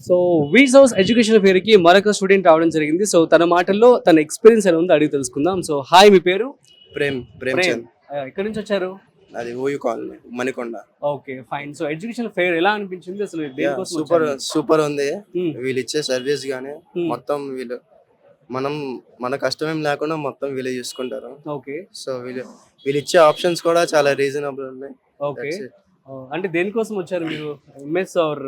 So వీస్ house education fair కి మరొక student రావడం జరిగింది. సో తన మాటల్లో తన ఎక్స్పీరియన్స్ ఎలా ఉందో అడిగి తెలుసుకుందాం. సో హాయ్, మీ పేరు? ప్రేమ్ ప్రేమ్. చంద్. ఎక్కడి నుంచి వచ్చారు? అది OU colony Manikonda. Okay, fine. So education fair ఎలా అనిపించింది అసలు? దేనికోసం సూపర్ వచ్చారు? సూపర్ ఉంది. Hmm. వీళ్ళు ఇచ్చే సర్వీస్ గానీ Hmm. మొత్తం వీళ్ళు మన కష్టం ఏం లేకుండా మొత్తం వీళ్ళు చూసుకుంటారు. ఓకే. సో వీళ్ళు ఇచ్చే ఆప్షన్స్ కూడా చాలా రీజనబుల్ ఉన్నాయి. ఓకే. అంటే దేనికోసం వచ్చారు మీరు? ఎంఎస్ ఆర్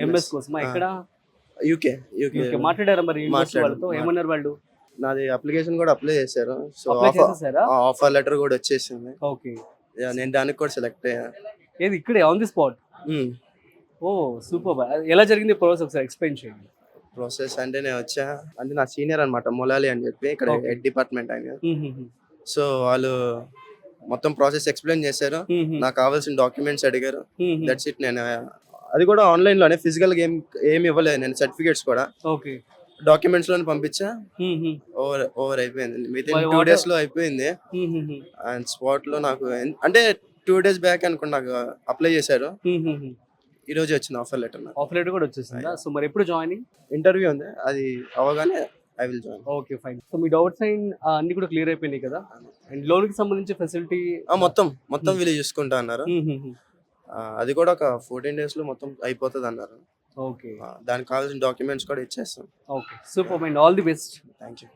ఎంఎస్ కోసమా? ఎక్కడ? యూకే ఓకే, మాట్లాడారా మరి యూనివర్సిటీ మాట్లాడాను. వాళ్ళతో? ఏమన్నారు వాళ్ళు? నాది అప్లికేషన్ కూడా అప్లై చేశారు. సో అప్లై చేసేసారా? ఆఫర్ లెటర్ కూడా వచ్చేసింది. ఓకే. నేను దానికి కూడా సెలెక్ట్ అయ్యా. ఏది ఇక్కడే ఆన్ ది స్పాట్? Hmm. ఓ సూపర్. ఎలా జరిగింది ప్రాసెస్ ఒకసారి ఎక్స్ప్లెయిన్ చేయండి. ప్రాసెస్ అంటే నేను వచ్చా అంటే నా సీనియర్ అన్నమాట మొలాలి అని చెప్పి ఇక్కడ Okay. హెడ్ డిపార్ట్మెంట్ ఆయన. సో వాళ్ళు మొత్తం ప్రాసెస్ ఎక్స్ప్లెయిన్ చేశారు. నాకు కావాల్సిన డాక్యుమెంట్స్ అడిగారు. That's it. నేను అది కూడా ఆన్లైన్ లోనే ఫిజికల్ ఏమి ఇవ్వలేదు నేను. సర్టిఫికేట్స్ కూడా ఓకే. డాక్యుమెంట్స్ లోనే పంపించా. ఓవర్ అయిపోయింది. విత్ ఇన్ 2 days లో అయిపోయింది. అండ్ స్పాట్ లో నాకు అంటే 2 days బ్యాక్ అనుకోండి నాకు అప్లై చేశారు. ఈ రోజు వచ్చింది ఆఫర్ లెటర్. నాకు ఆఫర్ లెటర్ కూడా వచ్చేసిందా? సో మరి ఎప్పుడు జాయినింగ్? ఇంటర్వ్యూ ఉంది, అది అవగానే I will join. Okay, fine. So me doubts అన్ని కూడా క్లియర్ అయిపోయినాయి కదా? అండ్ లోన్ కి సంబంధించి ఫెసిలిటీ మొత్తం వీళ్ళు చూసుకుంటా అన్నారు. అది కూడా ఒక 14 days లో మొత్తం అయిపోతుంది అన్నారు. ఓకే. దానికి కావాల్సిన డాక్యుమెంట్స్ కూడా ఇచ్చేస్తాం. Okay, super mind. All the best. Thank you.